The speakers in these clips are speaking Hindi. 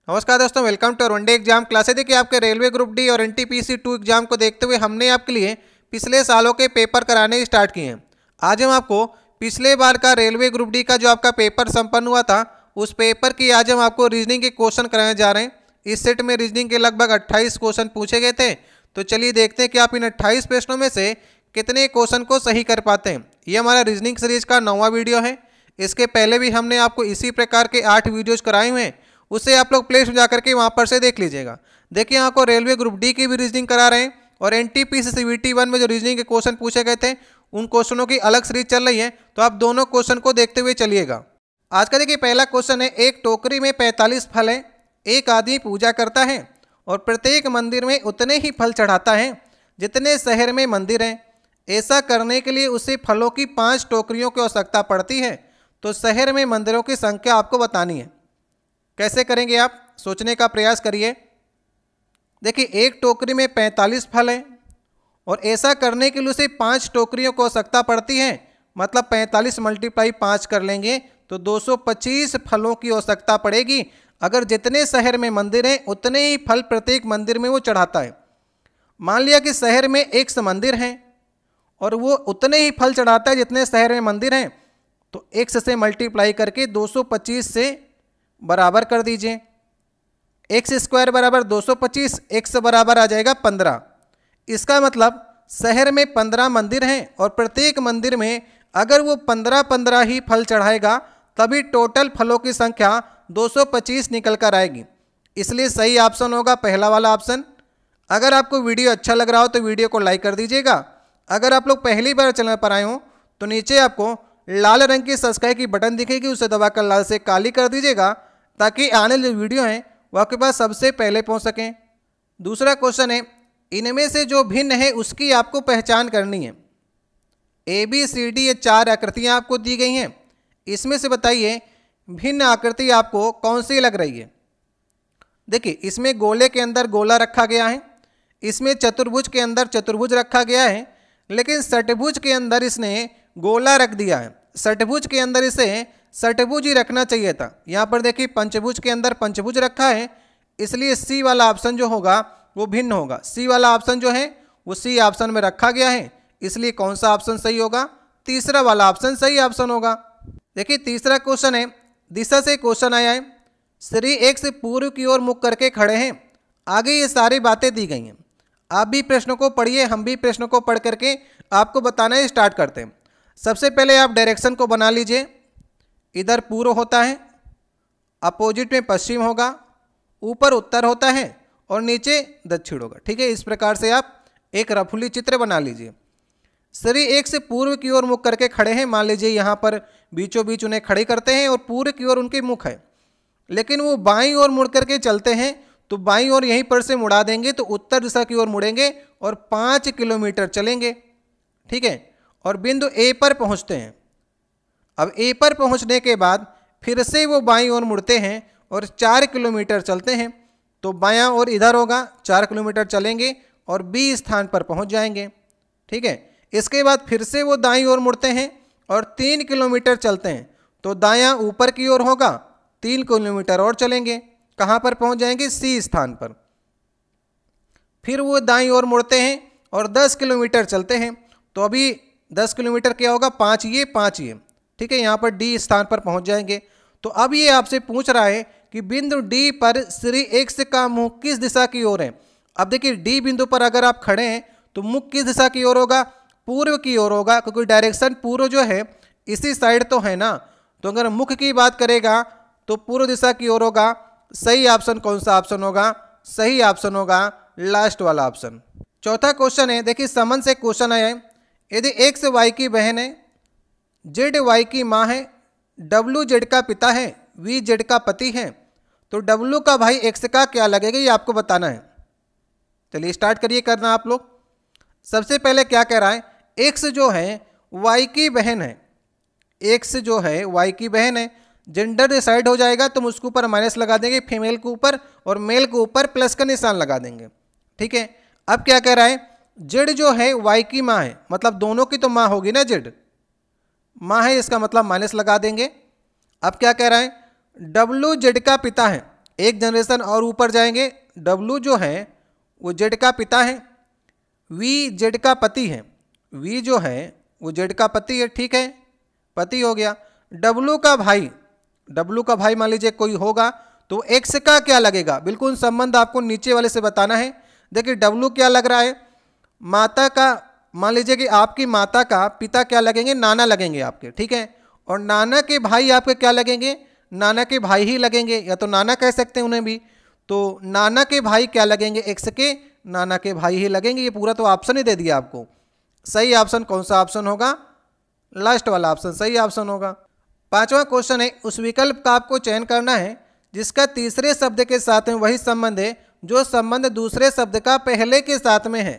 नमस्कार दोस्तों, welcome to one day exam class. देखिए आपके रेलवे ग्रुप डी और एनटीपीसी 2 एग्जाम को देखते हुए हमने आपके लिए पिछले सालों के पेपर कराने स्टार्ट किए हैं। आज हम आपको पिछले बार का रेलवे ग्रुप डी का जो आपका पेपर संपन्न हुआ था उस पेपर की आज हम आपको रीजनिंग के क्वेश्चन कराने जा रहे हैं। इस सेट में रीजनिंग के लगभग 28 क्वेश्चन पूछे गए थे। तो चलिए देखते हैं कि आप इन 28 प्रश्नों में से कितने क्वेश्चन को सही कर पाते हैं। ये हमारा रीजनिंग सीरीज का 9वां वीडियो है। इसके पहले भी हमने आपको इसी प्रकार के 8 वीडियोज कराए हुए हैं, उसे आप लोग प्ले स्टोर जाकर के वहाँ पर से देख लीजिएगा। देखिए यहाँ को रेलवे ग्रुप डी की भी रीजनिंग करा रहे हैं और एनटीपीसी सीवीटी 1 में जो रीजनिंग के क्वेश्चन पूछे गए थे उन क्वेश्चनों की अलग सीरीज चल रही है। तो आप दोनों क्वेश्चन को देखते हुए चलिएगा। आज का देखिए पहला क्वेश्चन है, एक टोकरी में 45 फल है। एक आदमी पूजा करता है और प्रत्येक मंदिर में उतने ही फल चढ़ाता है जितने शहर में मंदिर हैं। ऐसा करने के लिए उसे फलों की 5 टोकरियों की आवश्यकता पड़ती है। तो शहर में मंदिरों की संख्या आपको बतानी है। कैसे करेंगे आप, सोचने का प्रयास करिए। देखिए एक टोकरी में 45 फल हैं और ऐसा करने के लिए उसे 5 टोकरियों को आवश्यकता पड़ती है। मतलब 45 × 5 कर लेंगे तो 225 फलों की आवश्यकता पड़ेगी। अगर जितने शहर में मंदिर हैं उतने ही फल प्रत्येक मंदिर में वो चढ़ाता है। मान लिया कि शहर में 100 मंदिर हैं और वो उतने ही फल चढ़ाता है जितने शहर में मंदिर हैं। तो 100 से मल्टीप्लाई करके 225 से बराबर कर दीजिए। x² बराबर 225, x बराबर आ जाएगा 15। इसका मतलब शहर में 15 मंदिर हैं और प्रत्येक मंदिर में अगर वो 15 ही फल चढ़ाएगा तभी टोटल फलों की संख्या 225 निकल कर आएगी। इसलिए सही ऑप्शन होगा पहला वाला ऑप्शन। अगर आपको वीडियो अच्छा लग रहा हो तो वीडियो को लाइक कर दीजिएगा। अगर आप लोग पहली बार चैनल पर आए हो तो नीचे आपको लाल रंग की सब्सक्राइब की बटन दिखेगी, उसे दबाकर लाल से काली कर दीजिएगा ताकि आने वाली वीडियो हैं वो आपके पास सबसे पहले पहुंच सकें। दूसरा क्वेश्चन है, इनमें से जो भिन्न है उसकी आपको पहचान करनी है। ABCD ये 4 आकृतियां आपको दी गई हैं। इसमें से बताइए भिन्न आकृति आपको कौन सी लग रही है। देखिए इसमें गोले के अंदर गोला रखा गया है, इसमें चतुर्भुज के अंदर चतुर्भुज रखा गया है, लेकिन षटभुज के अंदर इसने गोला रख दिया है। षटभुज के अंदर इसे षटभुज ही रखना चाहिए था। यहाँ पर देखिए पंचभुज के अंदर पंचभुज रखा है, इसलिए सी वाला ऑप्शन जो होगा वो भिन्न होगा। सी वाला ऑप्शन जो है वो सी ऑप्शन में रखा गया है, इसलिए कौन सा ऑप्शन सही होगा, तीसरा वाला ऑप्शन सही ऑप्शन होगा। देखिए तीसरा क्वेश्चन है, दिशा से क्वेश्चन आया है। श्री एक से पूर्व की ओर मुख करके खड़े हैं। आगे ये सारी बातें दी गई हैं। आप भी प्रश्नों को पढ़िए, हम भी प्रश्नों को पढ़ करके आपको बताना स्टार्ट करते हैं। सबसे पहले आप डायरेक्शन को बना लीजिए। इधर पूर्व होता है, अपोजिट में पश्चिम होगा, ऊपर उत्तर होता है और नीचे दक्षिण होगा। ठीक है, इस प्रकार से आप एक रफली चित्र बना लीजिए। श्री एक से पूर्व की ओर मुख करके खड़े हैं। मान लीजिए यहाँ पर बीचों बीच उन्हें खड़े करते हैं और पूर्व की ओर उनके मुख है, लेकिन वो बाईं ओर मुड़ करके चलते हैं। तो बाईं ओर यहीं पर से मुड़ा देंगे तो उत्तर दिशा की ओर मुड़ेंगे और 5 किलोमीटर चलेंगे। ठीक है, और बिंदु ए पर पहुँचते हैं। अब ए पर पहुंचने के बाद फिर से वो बाईं ओर मुड़ते हैं और 4 किलोमीटर चलते हैं। तो बायां ओर इधर होगा, 4 किलोमीटर चलेंगे और बी स्थान पर पहुंच जाएंगे। ठीक है, इसके बाद फिर से वो दाईं ओर मुड़ते हैं और 3 किलोमीटर चलते हैं। तो दायां ऊपर की ओर होगा, 3 किलोमीटर और चलेंगे, कहाँ पर पहुंच जाएंगे, सी स्थान पर। फिर वो दाईं ओर मुड़ते हैं और 10 किलोमीटर चलते हैं। तो अभी 10 किलोमीटर क्या होगा, 5 ये 5 ये। ठीक है, यहाँ पर डी स्थान पर पहुँच जाएंगे। तो अब ये आपसे पूछ रहा है कि बिंदु डी पर श्री एक से का मुख किस दिशा की ओर है। अब देखिए डी बिंदु पर अगर आप खड़े हैं तो मुख किस दिशा की ओर होगा, पूर्व की ओर होगा, क्योंकि डायरेक्शन पूर्व जो है इसी साइड तो है ना। तो अगर मुख की बात करेगा तो पूर्व दिशा की ओर होगा। सही ऑप्शन कौन सा ऑप्शन होगा, सही ऑप्शन होगा लास्ट वाला ऑप्शन। चौथा क्वेश्चन है, देखिए समन से क्वेश्चन आया है। यदि एक्स वाई की बहन है, जेड वाई की माँ है, डब्लू जेड का पिता है, वी जेड का पति है, तो डब्लू का भाई एक्स का क्या लगेगा ये आपको बताना है। चलिए स्टार्ट करिए करना आप लोग। सबसे पहले क्या कह रहा है, एक्स जो है वाई की बहन है। एक्स जो है वाई की बहन है, जेंडर डिसाइड हो जाएगा तो उसके ऊपर माइनस लगा देंगे, फीमेल के ऊपर, और मेल के ऊपर प्लस का निशान लगा देंगे। ठीक है, अब क्या कह रहा है, जेड जो है वाई की माँ है, मतलब दोनों की तो माँ होगी ना, जेड माँ है, इसका मतलब माइनस लगा देंगे। अब क्या कह रहा है, डब्लू जेड का पिता है, एक जनरेशन और ऊपर जाएंगे, W जो है वो Z का पिता है, V Z का पति है, V जो है वो Z का पति है, ठीक है, पति हो गया। W का भाई मान लीजिए कोई होगा तो X का क्या लगेगा, बिल्कुल संबंध आपको नीचे वाले से बताना है। देखिए W क्या लग रहा है, माता का, मान लीजिए कि आपकी माता का पिता क्या लगेंगे, नाना लगेंगे आपके, ठीक है, और नाना के भाई आपके क्या लगेंगे, नाना के भाई ही लगेंगे, या तो नाना कह सकते हैं उन्हें भी। तो नाना के भाई क्या लगेंगे, X के नाना के भाई ही लगेंगे। ये पूरा तो ऑप्शन ही दे दिया आपको। सही ऑप्शन कौन सा ऑप्शन होगा, लास्ट वाला ऑप्शन सही ऑप्शन होगा। पांचवा क्वेश्चन है, उस विकल्प का आपको चयन करना है जिसका तीसरे शब्द के साथ में वही संबंध है जो संबंध दूसरे शब्द का पहले के साथ में है।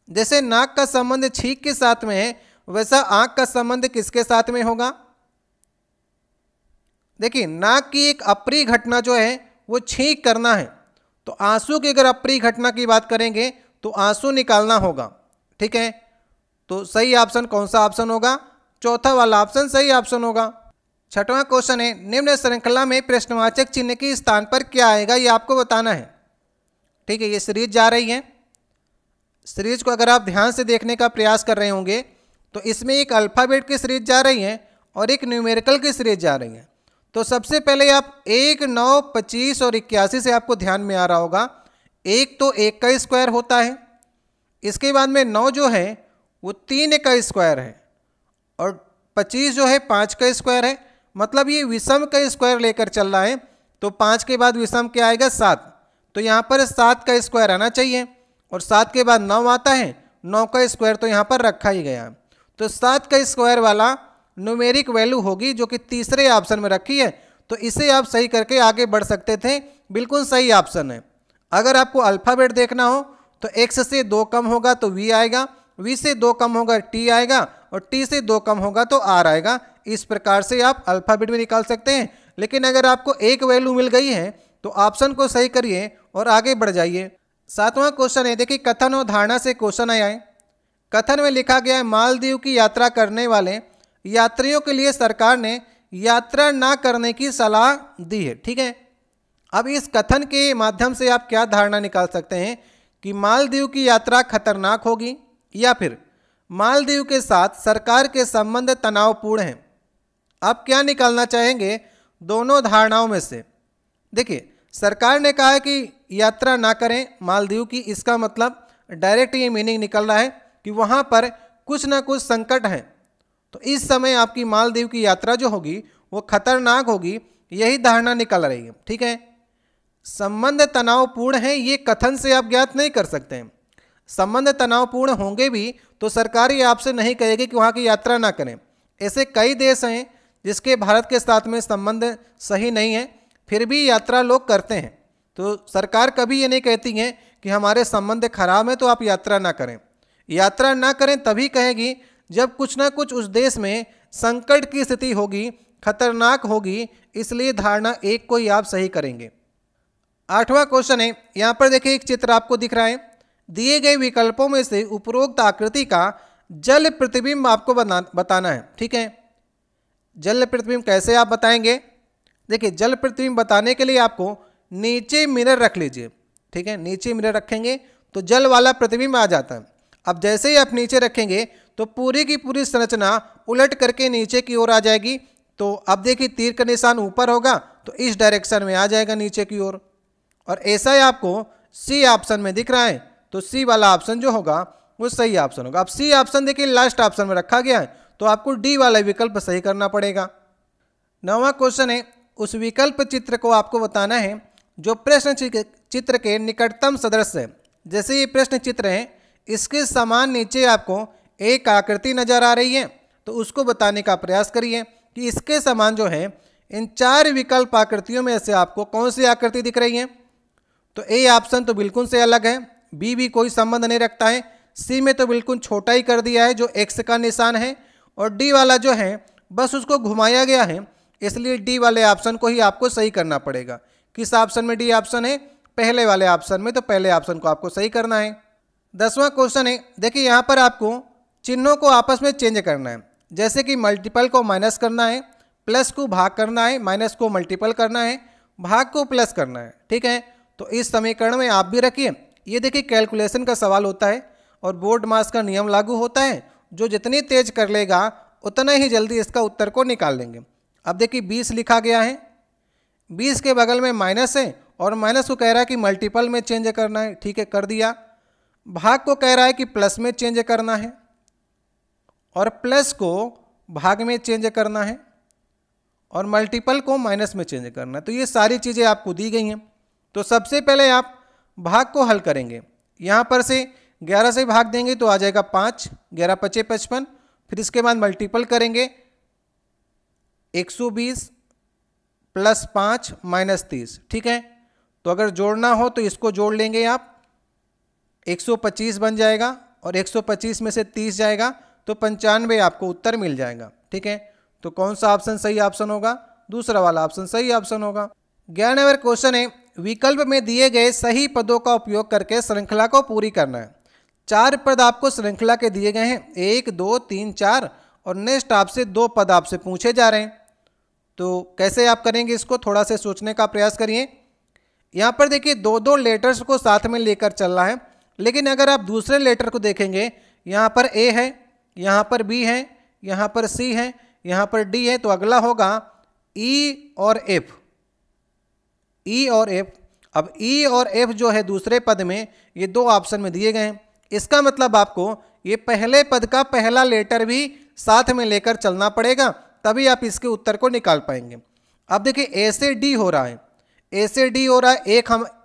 जैसे नाक का संबंध छींक के साथ में है, वैसा आंख का संबंध किसके साथ में होगा। देखिए नाक की एक अप्रिय घटना जो है वो छींक करना है, तो आंसू की अगर अप्रिय घटना की बात करेंगे तो आंसू निकालना होगा, ठीक है। तो सही ऑप्शन कौन सा ऑप्शन होगा, चौथा वाला ऑप्शन सही ऑप्शन होगा। छठवां क्वेश्चन है, निम्न श्रृंखला में प्रश्नवाचक चिन्ह के स्थान पर क्या आएगा, ये आपको बताना है, ठीक है। ये सीरीज जा रही है, सीरीज को अगर आप ध्यान से देखने का प्रयास कर रहे होंगे तो इसमें एक अल्फ़ाबेट की सीरीज जा रही है और एक न्यूमेरिकल की सीरीज जा रही है। तो सबसे पहले आप 1, 9, 25 और 81 से आपको ध्यान में आ रहा होगा, एक तो 1 का स्क्वायर होता है, इसके बाद में 9 जो है वो 3 का स्क्वायर है, और 25 जो है 5 का स्क्वायर है। मतलब ये विषम का स्क्वायर लेकर चल रहा है, तो 5 के बाद विषम क्या आएगा, 7। तो यहाँ पर 7 का स्क्वायर आना चाहिए, और 7 के बाद 9 आता है, 9 का स्क्वायर तो यहाँ पर रखा ही गया। तो 7 का स्क्वायर वाला न्यूमेरिक वैल्यू होगी जो कि तीसरे ऑप्शन में रखी है, तो इसे आप सही करके आगे बढ़ सकते थे, बिल्कुल सही ऑप्शन है। अगर आपको अल्फ़ाबेट देखना हो तो X से 2 कम होगा तो V आएगा, V से 2 कम होगा T आएगा, और T से 2 कम होगा तो R आएगा। इस प्रकार से आप अल्फ़ाबेट में निकाल सकते हैं। लेकिन अगर आपको एक वैल्यू मिल गई है तो ऑप्शन को सही करिए और आगे बढ़ जाइए। सातवां क्वेश्चन है, देखिए कथन और धारणा से क्वेश्चन आया है। कथन में लिखा गया है, मालदीव की यात्रा करने वाले यात्रियों के लिए सरकार ने यात्रा ना करने की सलाह दी है, ठीक है। अब इस कथन के माध्यम से आप क्या धारणा निकाल सकते हैं कि मालदीव की यात्रा खतरनाक होगी, या फिर मालदीव के साथ सरकार के संबंध तनावपूर्ण हैं। आप क्या निकालना चाहेंगे दोनों धारणाओं में से। देखिए सरकार ने कहा है कि यात्रा ना करें मालदीव की, इसका मतलब डायरेक्ट ये मीनिंग निकल रहा है कि वहाँ पर कुछ ना कुछ संकट हैं, तो इस समय आपकी मालदीव की यात्रा जो होगी वो खतरनाक होगी, यही धारणा निकल रही है, ठीक है। संबंध तनावपूर्ण है ये कथन से आप ज्ञात नहीं कर सकते हैं। संबंध तनावपूर्ण होंगे भी तो सरकार ये आपसे नहीं कहेगी कि वहाँ की यात्रा ना करें। ऐसे कई देश हैं जिसके भारत के साथ में संबंध सही नहीं है, फिर भी यात्रा लोग करते हैं। तो सरकार कभी ये नहीं कहती है कि हमारे संबंध खराब हैं तो आप यात्रा ना करें। यात्रा ना करें तभी कहेगी जब कुछ ना कुछ उस देश में संकट की स्थिति होगी, खतरनाक होगी, इसलिए धारणा 1 को ही आप सही करेंगे। आठवां क्वेश्चन है, यहाँ पर देखिए एक चित्र आपको दिख रहा है। दिए गए विकल्पों में से उपरोक्त आकृति का जल प्रतिबिंब आपको बताना है, ठीक है। जल प्रतिबिंब कैसे आप बताएंगे, देखिए जल प्रतिबिंब बताने के लिए आपको नीचे मिरर रख लीजिए, ठीक है। नीचे मिरर रखेंगे तो जल वाला प्रतिबिंब आ जाता है। अब जैसे ही आप नीचे रखेंगे तो पूरी की पूरी संरचना उलट करके नीचे की ओर आ जाएगी। तो अब देखिए तीर का निशान ऊपर होगा तो इस डायरेक्शन में आ जाएगा नीचे की ओर, और ऐसा ही आपको सी ऑप्शन में दिख रहा है, तो सी वाला ऑप्शन जो होगा वो सही ऑप्शन होगा। अब सी ऑप्शन देखिए लास्ट ऑप्शन में रखा गया है, तो आपको डी वाला विकल्प सही करना पड़ेगा। 9वां क्वेश्चन है, उस विकल्प चित्र को आपको बताना है जो प्रश्न चित्र के निकटतम सदस्य है। जैसे ये प्रश्न चित्र है, इसके समान नीचे आपको एक आकृति नजर आ रही है, तो उसको बताने का प्रयास करिए कि इसके समान जो है इन 4 विकल्प आकृतियों में से आपको कौन सी आकृति दिख रही है। तो ए ऑप्शन तो बिल्कुल से अलग है, बी भी कोई संबंध नहीं रखता है, सी में तो बिल्कुल छोटा ही कर दिया है जो एक्स का निशान है, और डी वाला जो है बस उसको घुमाया गया है, इसलिए डी वाले ऑप्शन को ही आपको सही करना पड़ेगा। किस ऑप्शन में डी ऑप्शन है, पहले वाले ऑप्शन में, तो पहले ऑप्शन को आपको सही करना है। 10वां क्वेश्चन है, देखिए यहाँ पर आपको चिन्हों को आपस में चेंज करना है। जैसे कि मल्टीपल को माइनस करना है, प्लस को भाग करना है, माइनस को मल्टीपल करना है, भाग को प्लस करना है। ठीक है, तो इस समीकरण में आप भी रखिए। ये देखिए कैलकुलेशन का सवाल होता है और बोर्ड मास का नियम लागू होता है, जो जितनी तेज कर लेगा उतना ही जल्दी इसका उत्तर को निकाल लेंगे। अब देखिए 20 लिखा गया है, 20 के बगल में माइनस है और माइनस को कह रहा है कि मल्टीपल में चेंज करना है। ठीक है, कर दिया। भाग को कह रहा है कि प्लस में चेंज करना है और प्लस को भाग में चेंज करना है और मल्टीपल को माइनस में चेंज करना है। तो ये सारी चीज़ें आपको दी गई हैं। तो सबसे पहले आप भाग को हल करेंगे। यहाँ पर से 11 से भाग देंगे तो आ जाएगा 5, 11 पचे 55। फिर इसके बाद मल्टीपल करेंगे 120 प्लस 5 माइनस 30। ठीक है, तो अगर जोड़ना हो तो इसको जोड़ लेंगे आप, 125 बन जाएगा और 125 में से 30 जाएगा तो 95 आपको उत्तर मिल जाएगा। ठीक है, तो कौन सा ऑप्शन सही ऑप्शन होगा? दूसरा वाला ऑप्शन सही ऑप्शन होगा। 11 नंबर क्वेश्चन है, विकल्प में दिए गए सही पदों का उपयोग करके श्रृंखला को पूरी करना है। 4 पद आपको श्रृंखला के दिए गए हैं, 1 2 3 4, और नेक्स्ट आपसे 2 पद आपसे पूछे जा रहे हैं। तो कैसे आप करेंगे इसको, थोड़ा से सोचने का प्रयास करिए। यहाँ पर देखिए 2-2 लेटर्स को साथ में लेकर चलना है, लेकिन अगर आप दूसरे लेटर को देखेंगे, यहाँ पर ए है, यहाँ पर बी है, यहाँ पर सी है, यहाँ पर डी है, तो अगला होगा ई और एफ। ई और एफ। अब ई और एफ जो है दूसरे पद में, ये 2 ऑप्शन में दिए गए हैं। इसका मतलब आपको ये पहले पद का पहला लेटर भी साथ में लेकर चलना पड़ेगा, तभी आप इसके उत्तर को निकाल पाएंगे। अब देखिए ए से डी हो रहा है, ए से डी हो रहा है।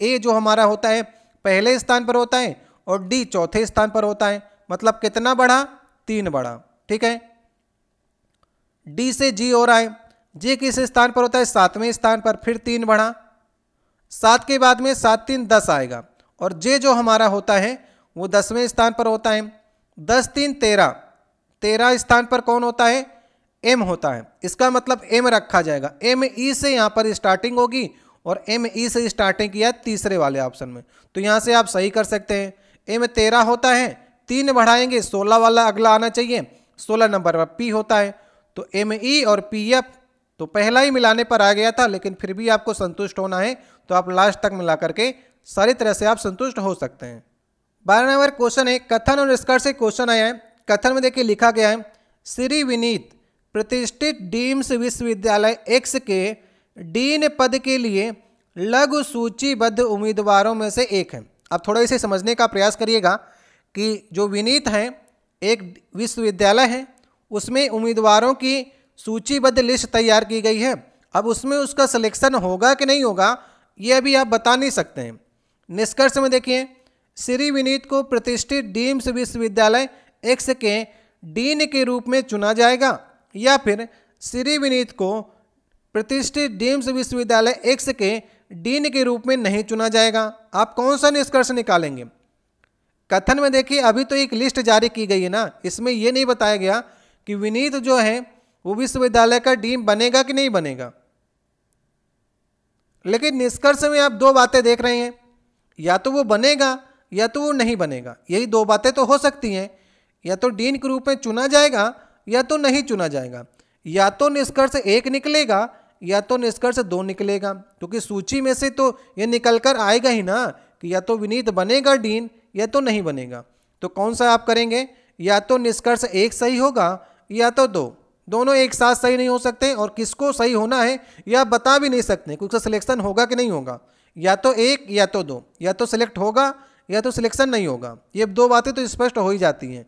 ए जो हमारा होता है पहले स्थान पर होता है और डी चौथे स्थान पर होता है, मतलब कितना बढ़ा? 3 बढ़ा। ठीक है, डी से जी हो रहा है, जी किस स्थान पर होता है? 7वें स्थान पर, फिर 3 बढ़ा। 7 के बाद में 7 3 10 आएगा, और जे जो हमारा होता है वो 10वें स्थान पर होता है। 10 3 13, 13 स्थान पर कौन होता है? एम होता है। इसका मतलब एम रखा जाएगा। एम ई से यहाँ पर स्टार्टिंग होगी और एम ई से स्टार्टिंग किया तीसरे वाले ऑप्शन में, तो यहाँ से आप सही कर सकते हैं। एम 13 होता है, 3 बढ़ाएंगे 16 वाला अगला आना चाहिए, 16 नंबर पर पी होता है। तो एम ई और पी एफ तो पहला ही मिलाने पर आ गया था, लेकिन फिर भी आपको संतुष्ट होना है तो आप लास्ट तक मिला करके सारी तरह से आप संतुष्ट हो सकते हैं। 12 नंबर क्वेश्चन है, कथन और निष्कर्ष से क्वेश्चन आया है। कथन में देखिए लिखा गया है, श्री विनीत प्रतिष्ठित डीम्स विश्वविद्यालय एक्स के डीन पद के लिए लघु सूचीबद्ध उम्मीदवारों में से एक है। अब थोड़ा इसे समझने का प्रयास करिएगा कि जो विनीत हैं एक विश्वविद्यालय है, उसमें उम्मीदवारों की सूचीबद्ध लिस्ट तैयार की गई है। अब उसमें उसका सिलेक्शन होगा कि नहीं होगा ये अभी आप बता नहीं सकते हैं। निष्कर्ष में देखिए, श्री विनीत को प्रतिष्ठित डीम्स विश्वविद्यालय एक्स के डीन के रूप में चुना जाएगा, या फिर श्री विनीत को प्रतिष्ठित डीम्स विश्वविद्यालय एक्स के डीन के रूप में नहीं चुना जाएगा। आप कौन सा निष्कर्ष निकालेंगे? कथन में देखिए अभी तो एक लिस्ट जारी की गई है ना, इसमें यह नहीं बताया गया कि विनीत जो है वो विश्वविद्यालय का डीन बनेगा कि नहीं बनेगा। लेकिन निष्कर्ष में आप 2 बातें देख रहे हैं, या तो वो बनेगा या तो वो नहीं बनेगा। यही 2 बातें तो हो सकती हैं, या तो डीन के रूप में चुना जाएगा या तो नहीं चुना जाएगा। या तो निष्कर्ष 1 निकलेगा या तो निष्कर्ष 2 निकलेगा, क्योंकि सूची में से तो ये निकल कर आएगा ही ना कि या तो विनीत बनेगा डीन या तो नहीं बनेगा। तो कौन सा आप करेंगे? या तो निष्कर्ष 1 सही होगा या तो 2, दोनों एक साथ सही नहीं हो सकते, और किसको सही होना है यह आप बता भी नहीं सकते क्योंकि सिलेक्शन होगा कि नहीं होगा। या तो 1 या तो 2, या तो सिलेक्ट होगा या तो सिलेक्शन नहीं होगा। ये 2 बातें तो स्पष्ट हो ही जाती हैं।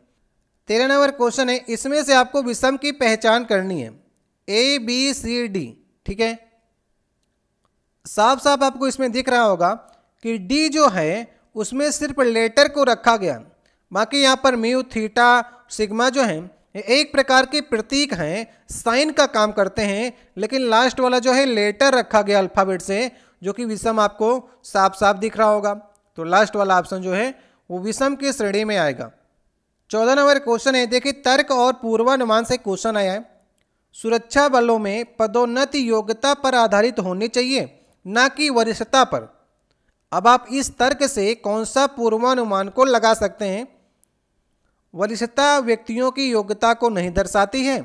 13 नंबर क्वेश्चन है, इसमें से आपको विषम की पहचान करनी है, ए बी सी डी। ठीक है, साफ साफ आपको इसमें दिख रहा होगा कि डी जो है उसमें सिर्फ लेटर को रखा गया, बाकी यहाँ पर म्यू थीटा सिग्मा जो है एक प्रकार के प्रतीक हैं, साइन का काम करते हैं, लेकिन लास्ट वाला जो है लेटर रखा गया अल्फाबेट से, जो कि विषम आपको साफ साफ दिख रहा होगा। तो लास्ट वाला ऑप्शन जो है वो विषम की श्रेणी में आएगा। 14 नंबर क्वेश्चन है, देखिए तर्क और पूर्वानुमान से क्वेश्चन आया है। सुरक्षा बलों में पदोन्नति योग्यता पर आधारित होनी चाहिए, ना कि वरिष्ठता पर। अब आप इस तर्क से कौन सा पूर्वानुमान को लगा सकते हैं? वरिष्ठता व्यक्तियों की योग्यता को नहीं दर्शाती है,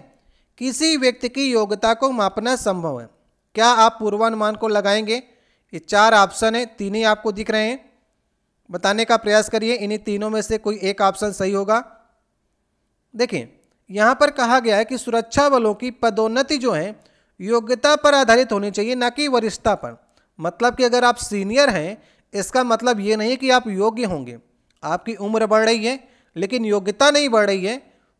किसी व्यक्ति की योग्यता को मापना संभव है। क्या आप पूर्वानुमान को लगाएंगे? ये 4 ऑप्शन है, तीन ही आपको दिख रहे हैं। बताने का प्रयास करिए, इन्हीं तीनों में से कोई एक ऑप्शन सही होगा। देखिए यहाँ पर कहा गया है कि सुरक्षा बलों की पदोन्नति जो है योग्यता पर आधारित होनी चाहिए, ना कि वरिष्ठता पर। मतलब कि अगर आप सीनियर हैं, इसका मतलब ये नहीं कि आप योग्य होंगे। आपकी उम्र बढ़ रही है लेकिन योग्यता नहीं बढ़ रही है,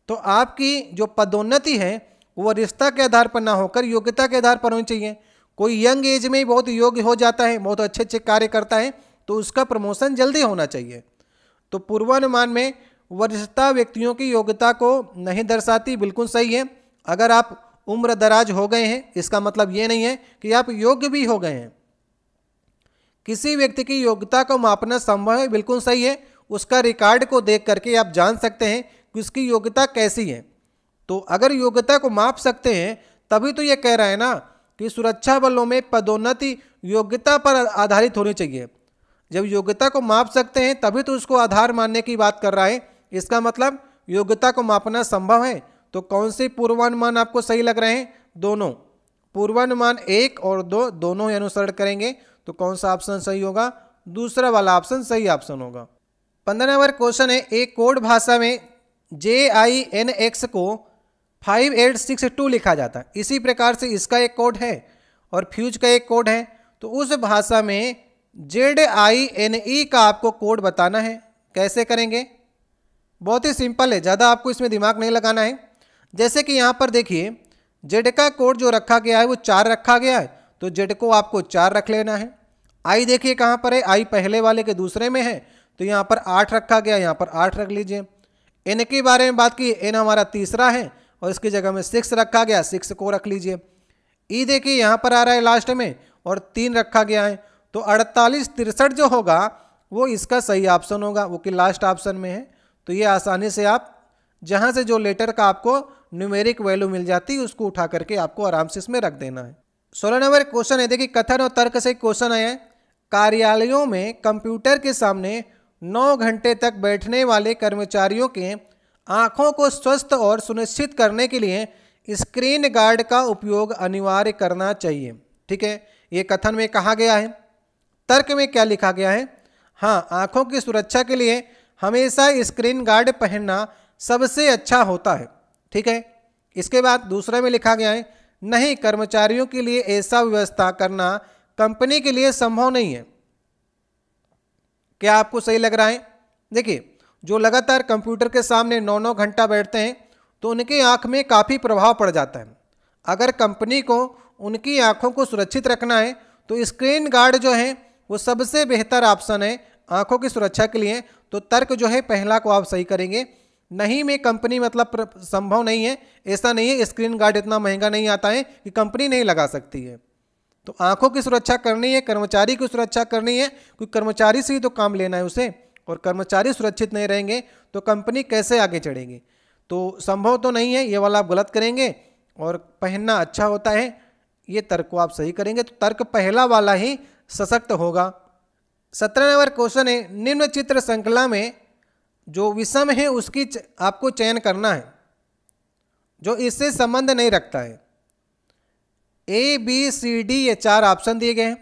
तो आपकी जो पदोन्नति है वो वरिष्ठता के आधार पर ना होकर योग्यता के आधार पर होनी चाहिए। कोई यंग एज में ही बहुत योग्य हो जाता है, बहुत अच्छे अच्छे कार्य करता है, तो उसका प्रमोशन जल्दी होना चाहिए। तो पूर्वानुमान में वरिष्ठता व्यक्तियों की योग्यता को नहीं दर्शाती, बिल्कुल सही है। अगर आप उम्र दराज हो गए हैं, इसका मतलब ये नहीं है कि आप योग्य भी हो गए हैं। किसी व्यक्ति की योग्यता को मापना संभव है, बिल्कुल सही है। उसका रिकॉर्ड को देख करके आप जान सकते हैं कि उसकी योग्यता कैसी है। तो अगर योग्यता को माप सकते हैं तभी तो ये कह रहा है ना कि सुरक्षा बलों में पदोन्नति योग्यता पर आधारित होनी चाहिए। जब योग्यता को माप सकते हैं तभी तो उसको आधार मानने की बात कर रहा है। इसका मतलब योग्यता को मापना संभव है। तो कौन से पूर्वानुमान आपको सही लग रहे हैं? दोनों। पूर्वानुमान 1 और 2 दोनों ही अनुसरण करेंगे, तो कौन सा ऑप्शन सही होगा? दूसरा वाला ऑप्शन सही ऑप्शन होगा। 15 नंबर क्वेश्चन है, एक कोड भाषा में JINX को 5862 लिखा जाता है। इसी प्रकार से इसका एक कोड है और फ्यूज का एक कोड है। तो उस भाषा में ZINE का आपको कोड बताना है। कैसे करेंगे? बहुत ही सिंपल है, ज़्यादा आपको इसमें दिमाग नहीं लगाना है। जैसे कि यहाँ पर देखिए, Z का कोड जो रखा गया है वो 4 रखा गया है, तो Z को आपको 4 रख लेना है। I देखिए कहाँ पर है, I पहले वाले के दूसरे में है, तो यहाँ पर 8 रखा गया, यहाँ पर 8 रख लीजिए। N के बारे में बात की, N हमारा तीसरा है और इसकी जगह में 6 रखा गया, 6 को रख लीजिए। E देखिए यहाँ पर आ रहा है लास्ट में और 3 रखा गया है, तो 4863 जो होगा वो इसका सही ऑप्शन होगा, वो कि लास्ट ऑप्शन में है। तो ये आसानी से आप जहाँ से जो लेटर का आपको न्यूमेरिक वैल्यू मिल जाती है उसको उठा करके आपको आराम से इसमें रख देना है। 16 नंबर क्वेश्चन है, देखिए कथन और तर्क से क्वेश्चन आया है। कार्यालयों में कंप्यूटर के सामने 9 घंटे तक बैठने वाले कर्मचारियों के आँखों को स्वस्थ और सुनिश्चित करने के लिए स्क्रीन गार्ड का उपयोग अनिवार्य करना चाहिए। ठीक है, ये कथन में कहा गया है। तर्क में क्या लिखा गया है? हाँ, आँखों की सुरक्षा के लिए हमेशा स्क्रीन गार्ड पहनना सबसे अच्छा होता है। ठीक है, इसके बाद दूसरे में लिखा गया है, नहीं, कर्मचारियों के लिए ऐसा व्यवस्था करना कंपनी के लिए संभव नहीं है। क्या आपको सही लग रहा है? देखिए, जो लगातार कंप्यूटर के सामने 9-9 घंटा बैठते हैं तो उनकी आंख में काफ़ी प्रभाव पड़ जाता है। अगर कंपनी को उनकी आंखों को सुरक्षित रखना है तो स्क्रीन गार्ड जो है वो सबसे बेहतर ऑप्शन है आंखों की सुरक्षा के लिए। तो तर्क जो है पहला को आप सही करेंगे। नहीं में कंपनी मतलब संभव नहीं है, ऐसा नहीं है। स्क्रीन गार्ड इतना महंगा नहीं आता है कि कंपनी नहीं लगा सकती है। तो आंखों की सुरक्षा करनी है, कर्मचारी की सुरक्षा करनी है, क्योंकि कर्मचारी से ही तो काम लेना है उसे, और कर्मचारी सुरक्षित नहीं रहेंगे तो कंपनी कैसे आगे चढ़ेगी? तो संभव तो नहीं है, ये वाला आप गलत करेंगे। और पहनना अच्छा होता है, ये तर्क को आप सही करेंगे। तो तर्क पहला वाला ही सशक्त होगा। 17 नंबर क्वेश्चन है, निम्न चित्र श्रृंखला में जो विषम है उसकी आपको चयन करना है जो इससे संबंध नहीं रखता है। ABCD ये 4 ऑप्शन दिए गए हैं।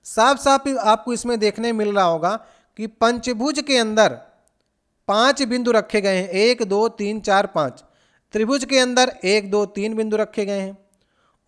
साफ साफ आपको इसमें देखने मिल रहा होगा कि पंचभुज के अंदर 5 बिंदु रखे गए हैं, 1 2 3 4 5। त्रिभुज के अंदर 1 2 3 बिंदु रखे गए हैं।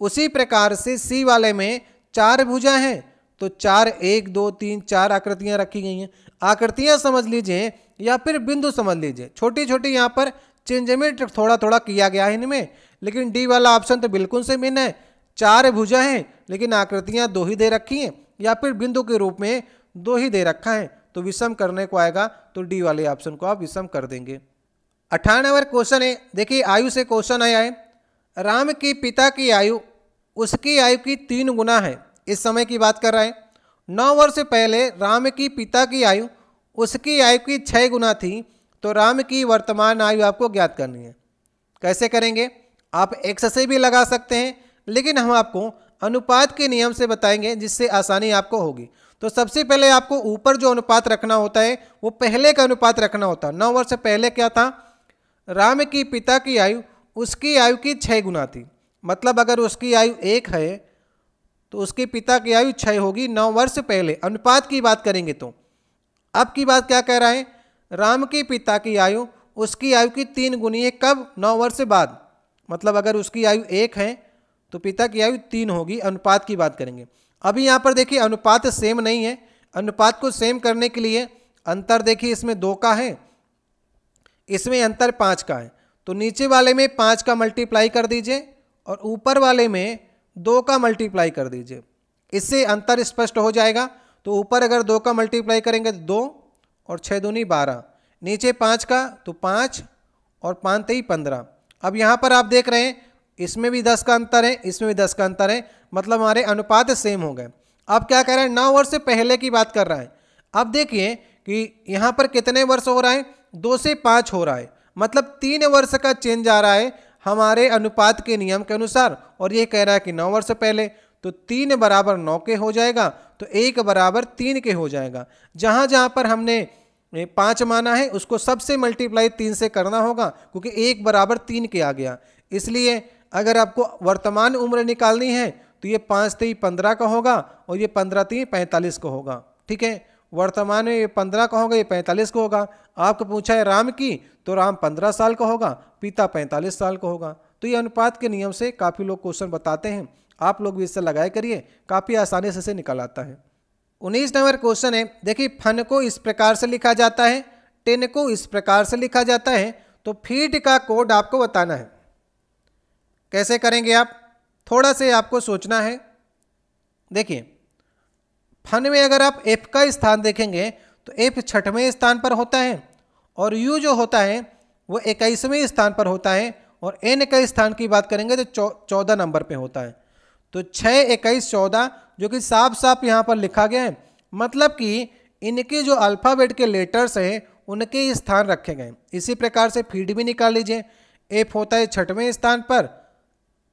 उसी प्रकार से C वाले में 4 भुजा हैं तो 4 1 2 3 4 आकृतियां रखी गई हैं। आकृतियां समझ लीजिए या फिर बिंदु समझ लीजिए, छोटी छोटी यहाँ पर चेंजमेंट थोड़ा थोड़ा किया गया है इनमें। लेकिन डी वाला ऑप्शन तो बिल्कुल से भिन्न है। 4 भुजा हैं लेकिन आकृतियां 2 ही दे रखी हैं, या फिर बिंदु के रूप में 2 ही दे रखा है। तो विषम करने को आएगा तो डी वाले ऑप्शन को आप विषम कर देंगे। 18 नंबर क्वेश्चन है, देखिए आयु से क्वेश्चन आया है। राम की पिता की आयु उसकी आयु की 3 गुना है। इस समय की बात कर रहा है। 9 वर्ष पहले राम की पिता की आयु उसकी आयु की 6 गुना थी, तो राम की वर्तमान आयु आपको ज्ञात करनी है। कैसे करेंगे? आप x से भी लगा सकते हैं, लेकिन हम आपको अनुपात के नियम से बताएंगे जिससे आसानी आपको होगी। तो सबसे पहले आपको ऊपर जो अनुपात रखना होता है वो पहले का अनुपात रखना होता है। 9 वर्ष पहले क्या था? राम की पिता की आयु उसकी आयु की 6 गुना थी। मतलब अगर उसकी आयु 1 है तो उसके पिता की आयु 6 होगी 9 वर्ष पहले। अनुपात की बात करेंगे तो अब की बात क्या कह रहा है, राम के पिता की आयु उसकी आयु की 3 गुनी है। कब? 9 वर्ष बाद। मतलब अगर उसकी आयु 1 है तो पिता की आयु 3 होगी। अनुपात की बात करेंगे। अभी यहाँ पर देखिए अनुपात सेम नहीं है। अनुपात को सेम करने के लिए अंतर देखिए, इसमें 2 का है, इसमें अंतर 5 का है। तो नीचे वाले में 5 का मल्टीप्लाई कर दीजिए और ऊपर वाले में 2 का मल्टीप्लाई कर दीजिए, इससे अंतर स्पष्ट हो जाएगा। तो ऊपर अगर 2 का मल्टीप्लाई करेंगे तो 2 और 6 दूनी 12, नीचे 5 का तो 5 और 5 तेई 15। अब यहाँ पर आप देख रहे हैं इसमें भी 10 का अंतर है, इसमें भी 10 का अंतर है, मतलब हमारे अनुपात सेम हो गए। अब क्या कह रहे हैं, 9 वर्ष से पहले की बात कर रहा है। अब देखिए कि यहाँ पर कितने वर्ष हो रहा है, 2 से 5 हो रहा है, मतलब 3 वर्ष का चेंज आ रहा है हमारे अनुपात के नियम के अनुसार। और ये कह रहा है कि 9 वर्ष पहले, तो 3 बराबर 9 के हो जाएगा, तो 1 बराबर 3 के हो जाएगा। जहाँ जहाँ पर हमने 5 माना है उसको सबसे मल्टीप्लाई 3 से करना होगा, क्योंकि 1 बराबर 3 के आ गया। इसलिए अगर आपको वर्तमान उम्र निकालनी है तो ये 5 तेई 15 का होगा और ये 15 तेई 45 का होगा। ठीक है, वर्तमान में ये 15 का होगा, ये 45 का होगा। आपको पूछा है राम की, तो राम 15 साल का होगा, पिता 45 साल का होगा। तो ये अनुपात के नियम से काफ़ी लोग क्वेश्चन बताते हैं, आप लोग भी इससे लगाए करिए, काफ़ी आसानी से निकल आता है। 19 नंबर क्वेश्चन है, देखिए फन को इस प्रकार से लिखा जाता है, टेन को इस प्रकार से लिखा जाता है, तो फीट का कोड आपको बताना है। कैसे करेंगे आप, थोड़ा से आपको सोचना है। देखिए फन में अगर आप एफ का स्थान देखेंगे तो एफ 6वें स्थान पर होता है और यू जो होता है वो 21वें स्थान पर होता है, और एन का स्थान की बात करेंगे तो 14 नंबर पे होता है। तो 6, 21, 14 जो कि साफ साफ यहाँ पर लिखा गया है, मतलब कि इनके जो अल्फ़ाबेट के लेटर्स हैं उनके स्थान रखे गए। इसी प्रकार से फीड भी निकाल लीजिए। एफ होता है 6वें स्थान पर,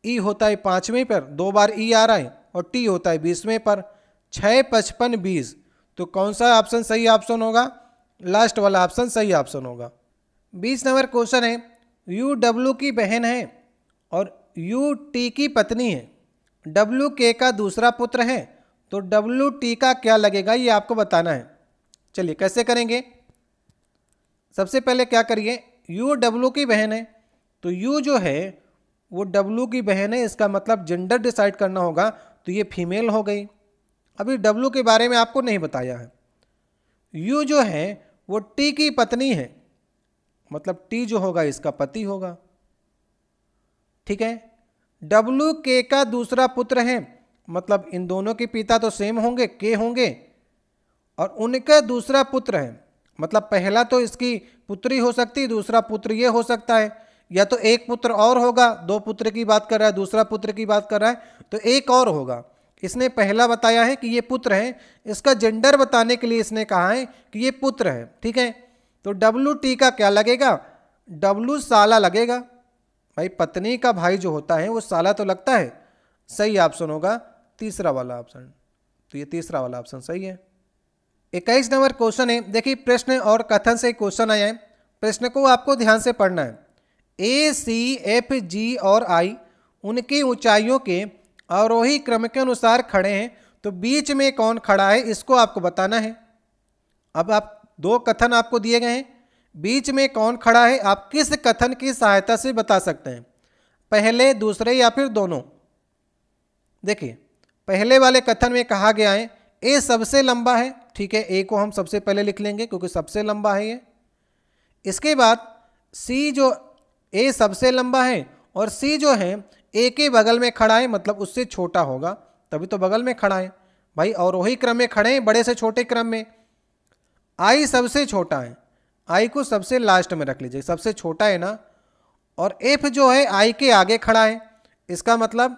ई होता है 5वें पर, 2 बार ई आ रहा है, और टी होता है 20वें पर। 6, 55, 20, तो कौन सा ऑप्शन सही ऑप्शन होगा, लास्ट वाला ऑप्शन सही ऑप्शन होगा। 20 नंबर क्वेश्चन है, यू डब्ल्यू की बहन है और यू टी की पत्नी है, डब्ल्यू के का दूसरा पुत्र है, तो डब्ल्यू टी का क्या लगेगा ये आपको बताना है। चलिए कैसे करेंगे, सबसे पहले क्या करिए, यू डब्ल्यू की बहन है, तो यू जो है वो डब्ल्यू की बहन है, इसका मतलब जेंडर डिसाइड करना होगा, तो ये फीमेल हो गई। अभी डब्ल्यू के बारे में आपको नहीं बताया है। यू जो है वो टी की पत्नी है, मतलब टी जो होगा इसका पति होगा। ठीक है, डब्ल्यू के का दूसरा पुत्र है, मतलब इन दोनों के पिता तो सेम होंगे, के होंगे, और उनका दूसरा पुत्र है, मतलब पहला तो इसकी पुत्री हो सकती है, दूसरा पुत्र ये हो सकता है, या तो एक पुत्र और होगा, 2 पुत्र की बात कर रहा है, दूसरा पुत्र की बात कर रहा है तो एक और होगा। इसने पहला बताया है कि ये पुत्र है, इसका जेंडर बताने के लिए इसने कहा है कि ये पुत्र है। ठीक है, तो डब्ल्यू टी का क्या लगेगा, डब्ल्यू साला लगेगा। भाई पत्नी का भाई जो होता है वो साला तो लगता है, सही ऑप्शन होगा तीसरा वाला ऑप्शन। तो ये तीसरा वाला ऑप्शन सही है। 21 नंबर क्वेश्चन है, देखिए प्रश्न और कथन से क्वेश्चन आया है, प्रश्न को आपको ध्यान से पढ़ना है। ए, सी, एफ, जी और आई उनकी ऊंचाइयों के आरोही क्रम के अनुसार खड़े हैं, तो बीच में कौन खड़ा है इसको आपको बताना है। अब आप 2 कथन आपको दिए गए हैं, बीच में कौन खड़ा है आप किस कथन की सहायता से बता सकते हैं, पहले, दूसरे या फिर दोनों। देखिए पहले वाले कथन में कहा गया है ए सबसे लंबा है। ठीक है, ए को हम सबसे पहले लिख लेंगे क्योंकि सबसे लंबा है ये। इसके बाद सी जो ए सबसे लंबा है और सी जो है ए के बगल में खड़ा है, मतलब उससे छोटा होगा, तभी तो बगल में खड़ा है भाई, और वही क्रम में खड़े हैं, बड़े से छोटे क्रम में। आई सबसे छोटा है, आई को सबसे लास्ट में रख लीजिए, सबसे छोटा है ना, और एफ जो है आई के आगे खड़ा है, इसका मतलब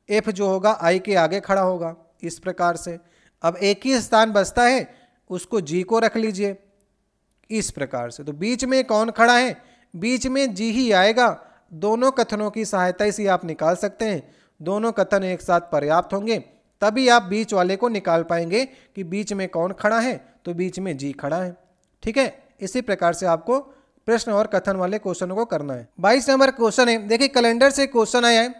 एफ जो होगा आई के आगे खड़ा होगा। इस प्रकार से अब एक ही स्थान बचता है, उसको जी को रख लीजिए इस प्रकार से। तो बीच में कौन खड़ा है, बीच में जी ही आएगा। दोनों कथनों की सहायता से आप निकाल सकते हैं, दोनों कथन एक साथ पर्याप्त होंगे तभी आप बीच वाले को निकाल पाएंगे कि बीच में कौन खड़ा है, तो बीच में जी खड़ा है। ठीक है, इसी प्रकार से आपको प्रश्न और कथन वाले क्वेश्चन को करना है। 22 नंबर क्वेश्चन है, देखिए कैलेंडर से क्वेश्चन आया है,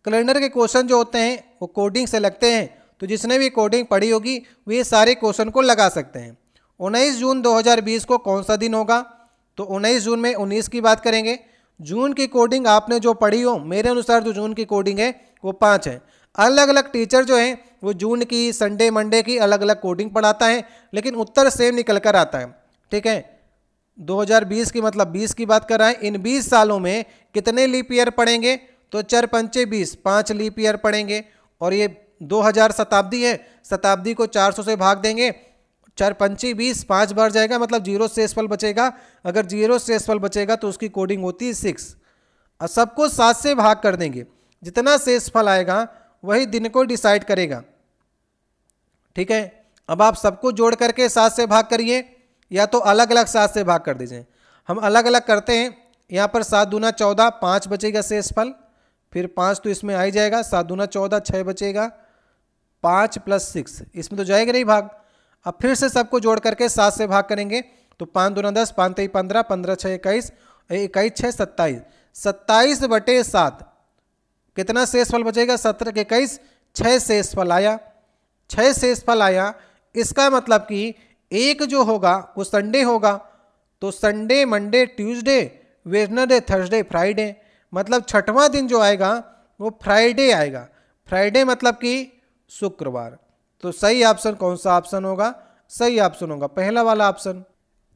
कैलेंडर के क्वेश्चन जो होते हैं वो कोडिंग से लगते हैं, तो जिसने भी कोडिंग पढ़ी होगी वे सारे क्वेश्चन को लगा सकते हैं। 19 जून 2020 को कौन सा दिन होगा? तो 19 जून में 19 की बात करेंगे। जून की कोडिंग आपने जो पढ़ी हो, मेरे अनुसार जो जून की कोडिंग है वो 5 है। अलग अलग टीचर जो हैं वो जून की, संडे मंडे की अलग अलग कोडिंग पढ़ाता है, लेकिन उत्तर सेम निकल कर आता है। ठीक है, 2020 की मतलब 20 की बात कर रहा है। इन 20 सालों में कितने लीप ईयर पढ़ेंगे? तो 4 पंचे 20, 5 लीप ईयर पढ़ेंगे। और ये 2000 शताब्दी है, शताब्दी को 400 से भाग देंगे, 4 पंचे 20, 5 बार जाएगा, मतलब जीरो शेषफल बचेगा। अगर जीरो शेषफल बचेगा तो उसकी कोडिंग होती है 6। और सबको 7 से भाग कर देंगे, जितना शेषफल आएगा वही दिन को डिसाइड करेगा। ठीक है, अब आप सबको जोड़ करके 7 से भाग करिए, या तो अलग अलग 7 से भाग कर दीजिए। हम अलग अलग करते हैं। यहाँ पर 7 दूना 14, 5 बचेगा शेषफल, फिर 5 तो इसमें आ ही जाएगा, 7 दूना 14, 6 बचेगा, 5 + 6 इसमें तो जाएगा नहीं भाग। अब फिर से सबको जोड़ करके 7 से भाग करेंगे, तो 5 दूना 10, 5 3 15, 15 6 21, 21 6 27, 27/7 कितना शेषफल बचेगा? 17 के 21, 6 शेषफल आया, 6 शेषफल आया। इसका मतलब कि एक जो होगा वो संडे होगा, तो Sunday Monday Tuesday Wednesday Thursday Friday, मतलब छठवां दिन जो आएगा वो फ्राइडे आएगा। फ्राइडे मतलब कि शुक्रवार। तो सही ऑप्शन कौन सा ऑप्शन होगा? सही ऑप्शन होगा पहला वाला ऑप्शन।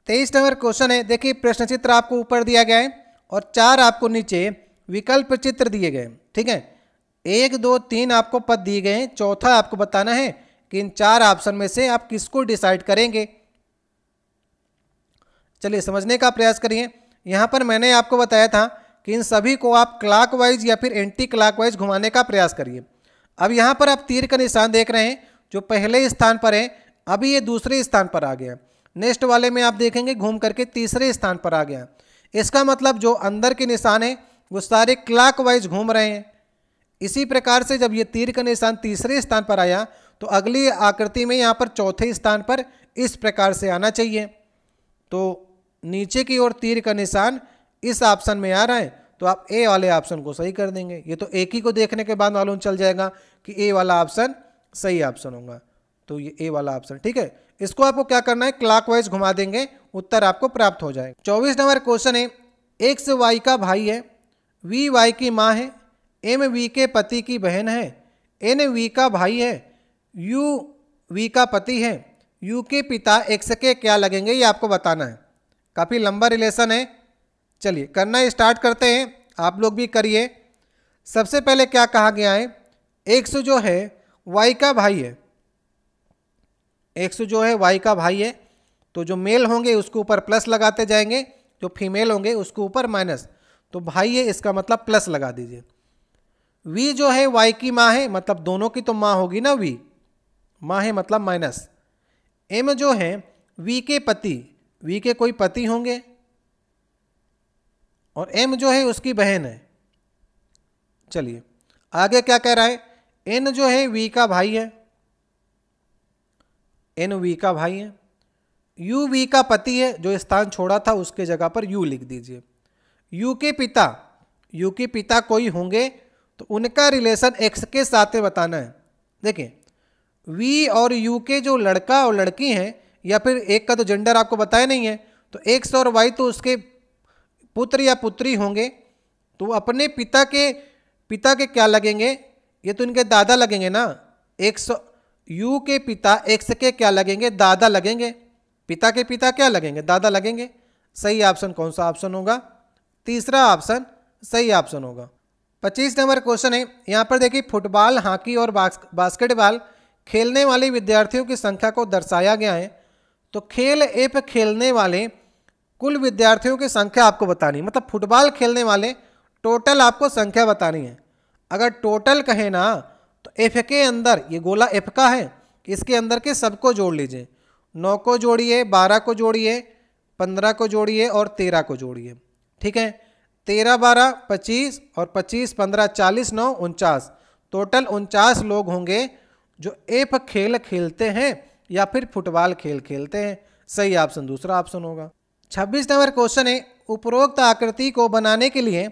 23 नंबर क्वेश्चन है। देखिए प्रश्न चित्र आपको ऊपर दिया गया है और 4 आपको नीचे विकल्प चित्र दिए गए। ठीक है, 1 2 3 आपको पद दिए गए हैं, चौथा आपको बताना है कि इन 4 ऑप्शन में से आप किसको डिसाइड करेंगे। चलिए समझने का प्रयास करिए। यहाँ पर मैंने आपको बताया था कि इन सभी को आप क्लॉकवाइज या फिर एंटी क्लॉकवाइज घुमाने का प्रयास करिए। अब यहाँ पर आप तीर का निशान देख रहे हैं, जो पहले स्थान पर है अभी ये दूसरे स्थान पर आ गया। नेक्स्ट वाले में आप देखेंगे घूम करके तीसरे स्थान पर आ गया। इसका मतलब जो अंदर के निशान है वो सारे क्लॉकवाइज घूम रहे हैं। इसी प्रकार से जब ये तीर का निशान तीसरे स्थान पर आया तो अगली आकृति में यहाँ पर चौथे स्थान पर इस प्रकार से आना चाहिए। तो नीचे की ओर तीर का निशान इस ऑप्शन में आ रहा है, तो आप ए वाले ऑप्शन को सही कर देंगे। ये तो एक ही को देखने के बाद मालूम चल जाएगा कि ए वाला ऑप्शन सही ऑप्शन होगा, तो ये ए वाला ऑप्शन। ठीक है, इसको आपको क्या करना है, क्लॉकवाइज घुमा देंगे, उत्तर आपको प्राप्त हो जाएगा। 24 नंबर क्वेश्चन है। एक्स वाई का भाई है, वी वाई की माँ है, एम वी के पति की बहन है, एन वी का भाई है, यू वी का पति है, यू के पिता एक्स के क्या लगेंगे, ये आपको बताना है। काफ़ी लंबा रिलेशन है। चलिए करना स्टार्ट करते हैं, आप लोग भी करिए। सबसे पहले क्या कहा गया है, एक्स जो है वाई का भाई है, एक्स जो है वाई का भाई है, तो जो मेल होंगे उसके ऊपर प्लस लगाते जाएंगे, जो फीमेल होंगे उसके ऊपर माइनस, तो भाई है इसका मतलब प्लस लगा दीजिए। वी जो है वाई की माँ है, मतलब दोनों की तो माँ होगी ना, वी माँ है मतलब माइनस। एम जो है वी के पति, वी के कोई पति होंगे, और एम जो है उसकी बहन है। चलिए आगे क्या कह रहा है, एन जो है वी का भाई है, एन वी का भाई है, यू वी का पति है, जो स्थान छोड़ा था उसके जगह पर यू लिख दीजिए। यू के पिता, यू के पिता कोई होंगे तो उनका रिलेशन एक्स के साथ में बताना है। देखिए वी और यू के जो लड़का और लड़की हैं, या फिर एक का तो जेंडर आपको बताया नहीं है, तो एक्स और वाई तो उसके पुत्र या पुत्री होंगे, तो अपने पिता के क्या लगेंगे, ये तो इनके दादा लगेंगे ना। एक्स यू के पिता एक्स के क्या लगेंगे, दादा लगेंगे। पिता के पिता क्या लगेंगे, दादा लगेंगे। सही ऑप्शन कौन सा ऑप्शन होगा, तीसरा ऑप्शन सही ऑप्शन होगा। 25 नंबर क्वेश्चन है। यहाँ पर देखिए फुटबॉल, हॉकी और बास्केटबॉल खेलने वाले विद्यार्थियों की संख्या को दर्शाया गया है। तो खेल ऐप खेलने वाले कुल विद्यार्थियों की संख्या आपको बतानी है, मतलब फुटबॉल खेलने वाले टोटल आपको संख्या बतानी है। अगर टोटल कहे ना तो एफ के अंदर, ये गोला एफ का है, इसके अंदर के सबको जोड़ लीजिए। 9 को जोड़िए, 12 को जोड़िए, 15 को जोड़िए और 13 को जोड़िए। ठीक है, 13 12 25 और 25 15 40 9 49, टोटल 49 लोग होंगे जो एफ खेल खेलते हैं या फिर फुटबॉल खेल खेलते हैं। सही ऑप्शन दूसरा ऑप्शन होगा। 26 नंबर क्वेश्चन है। उपरोक्त आकृति को बनाने के लिए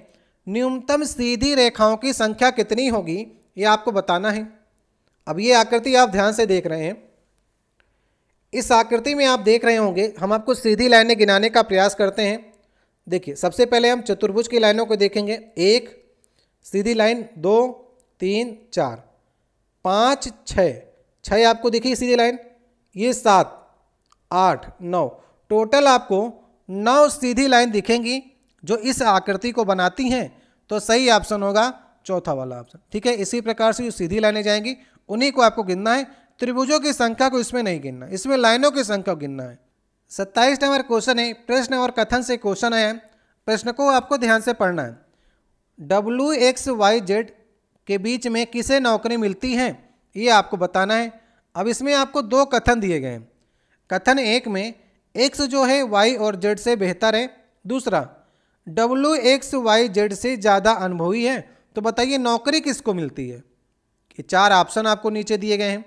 न्यूनतम सीधी रेखाओं की संख्या कितनी होगी ये आपको बताना है। अब ये आकृति आप ध्यान से देख रहे हैं। इस आकृति में आप देख रहे होंगे, हम आपको सीधी लाइनें गिनाने का प्रयास करते हैं। देखिए, सबसे पहले हम चतुर्भुज की लाइनों को देखेंगे। एक सीधी लाइन, 2 3 4 5 6, 6 आपको दिखी सीधी लाइन, ये 7 8 9, टोटल आपको 9 सीधी लाइन दिखेंगी जो इस आकृति को बनाती हैं। तो सही ऑप्शन होगा चौथा वाला ऑप्शन। ठीक है, इसी प्रकार से जो सीधी लाइनें जाएंगी उन्हीं को आपको गिनना है। त्रिभुजों की संख्या को इसमें नहीं गिनना, इसमें लाइनों की संख्या को गिनना है। 27 नंबर क्वेश्चन है, प्रश्न और कथन से क्वेश्चन है। प्रश्न को आपको ध्यान से पढ़ना है। WXYZ के बीच में किसे नौकरी मिलती है ये आपको बताना है। अब इसमें आपको 2 कथन दिए गए हैं। कथन 1 में X जो है Y और Z से बेहतर है, दूसरा WXYZ से ज़्यादा अनुभवी है। तो बताइए नौकरी किसको मिलती है। ये 4 ऑप्शन आपको नीचे दिए गए हैं।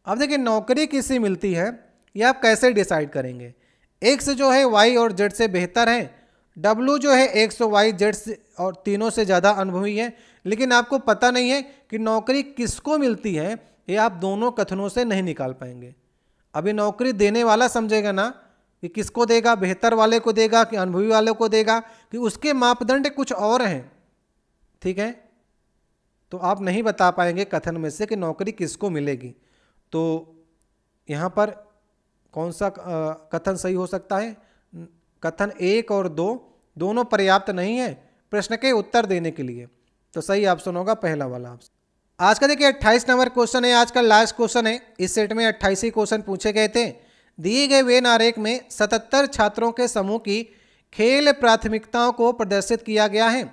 अब देखिए, नौकरी किससे मिलती है ये आप कैसे डिसाइड करेंगे। X जो है Y और Z से बेहतर है, W जो है X और Y Z से और तीनों से ज़्यादा अनुभवी है, लेकिन आपको पता नहीं है कि नौकरी किसको मिलती है। ये आप दोनों कथनों से नहीं निकाल पाएंगे। अभी नौकरी देने वाला समझेगा ना कि किसको देगा, बेहतर वाले को देगा कि अनुभवी वाले को देगा, कि उसके मापदंड कुछ और हैं। ठीक है, तो आप नहीं बता पाएंगे कथन में से कि नौकरी किसको मिलेगी। तो यहाँ पर कौन सा कथन सही हो सकता है। कथन 1 और 2 दोनों पर्याप्त नहीं है प्रश्न के उत्तर देने के लिए। तो सही ऑप्शन होगा पहला वाला ऑप्शन। आज का देखिए 28 नंबर क्वेश्चन है, आज का लास्ट क्वेश्चन है। इस सेट में 28 ही क्वेश्चन पूछे गए थे। दिए गए वेन आरेख में 77 छात्रों के समूह की खेल प्राथमिकताओं को प्रदर्शित किया गया है।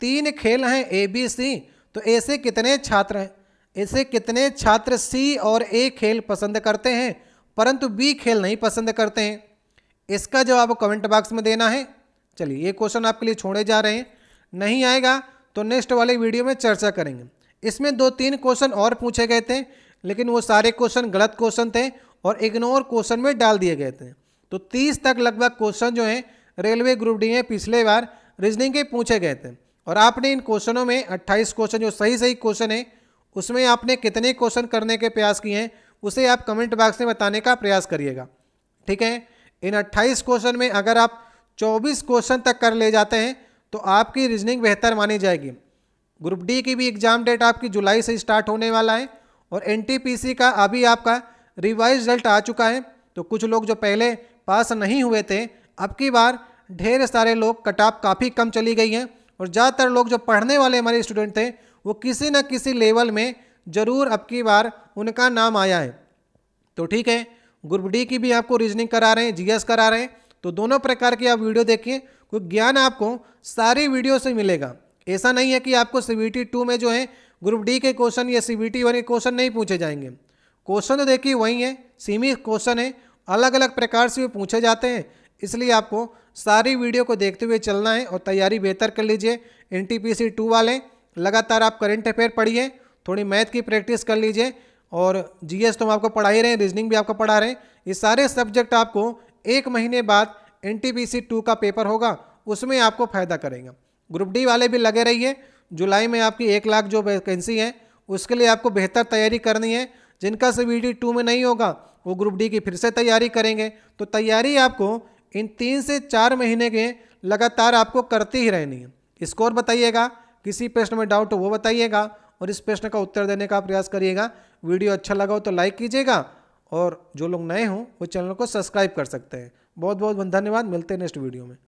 3 खेल हैं ABC, तो ऐसे कितने छात्र हैं, ऐसे कितने छात्र C और A खेल पसंद करते हैं परंतु B खेल नहीं पसंद करते हैं। इसका जवाब कमेंट बॉक्स में देना है। चलिए, ये क्वेश्चन आपके लिए छोड़े जा रहे हैं, नहीं आएगा तो नेक्स्ट वाले वीडियो में चर्चा करेंगे। इसमें 2-3 क्वेश्चन और पूछे गए थे, लेकिन वो सारे क्वेश्चन गलत क्वेश्चन थे और इग्नोर क्वेश्चन में डाल दिए गए थे। तो 30 तक लगभग क्वेश्चन जो हैं रेलवे ग्रुप डी में पिछले बार रीजनिंग के पूछे गए थे। और आपने इन क्वेश्चनों में 28 क्वेश्चन जो सही क्वेश्चन है उसमें आपने कितने क्वेश्चन करने के प्रयास किए हैं उसे आप कमेंट बॉक्स में बताने का प्रयास करिएगा। ठीक है, इन 28 क्वेश्चन में अगर आप 24 क्वेश्चन तक कर ले जाते हैं तो आपकी रीजनिंग बेहतर मानी जाएगी। ग्रुप डी की भी एग्जाम डेट आपकी जुलाई से स्टार्ट होने वाला है और NTPC का अभी आपका रिवाइज रिजल्ट आ चुका है। तो कुछ लोग जो पहले पास नहीं हुए थे, अब की बार ढेर सारे लोग, कट ऑफ काफ़ी कम चली गई हैं और ज़्यादातर लोग जो पढ़ने वाले हमारे स्टूडेंट थे वो किसी न किसी लेवल में ज़रूर अब की बार उनका नाम आया है। तो ठीक है, ग्रुप डी की भी आपको रीजनिंग करा रहे हैं, GS करा रहे हैं। तो दोनों प्रकार की आप वीडियो देखिए, क्योंकि ज्ञान आपको सारी वीडियो से मिलेगा। ऐसा नहीं है कि आपको CBT 2 में जो है ग्रुप डी के क्वेश्चन या CBT 1 के क्वेश्चन नहीं पूछे जाएंगे। क्वेश्चन तो देखिए वही है, सीमित क्वेश्चन है, अलग अलग प्रकार से वो पूछे जाते हैं। इसलिए आपको सारी वीडियो को देखते हुए चलना है और तैयारी बेहतर कर लीजिए। NTPC 2 वाले लगातार आप करंट अफेयर पढ़िए, थोड़ी मैथ की प्रैक्टिस कर लीजिए और GS तो हम आपको पढ़ा ही रहे हैं, रीजनिंग भी आपको पढ़ा रहे हैं। ये सारे सब्जेक्ट आपको 1 महीने बाद NTPC 2 का पेपर होगा, उसमें आपको फ़ायदा करेगा। ग्रुप डी वाले भी लगे रहिए, जुलाई में आपकी 1 लाख जो वैकेंसी है उसके लिए आपको बेहतर तैयारी करनी है। जिनका CBT 2 में नहीं होगा वो ग्रुप डी की फिर से तैयारी करेंगे। तो तैयारी आपको इन 3 से 4 महीने के लगातार आपको करती ही रहनी है। स्कोर बताइएगा, किसी प्रश्न में डाउट हो वो बताइएगा और इस प्रश्न का उत्तर देने का प्रयास करिएगा। वीडियो अच्छा लगा हो तो लाइक कीजिएगा और जो लोग नए हों वो चैनल को सब्सक्राइब कर सकते हैं। बहुत बहुत धन्यवाद, मिलते हैं नेक्स्ट वीडियो में।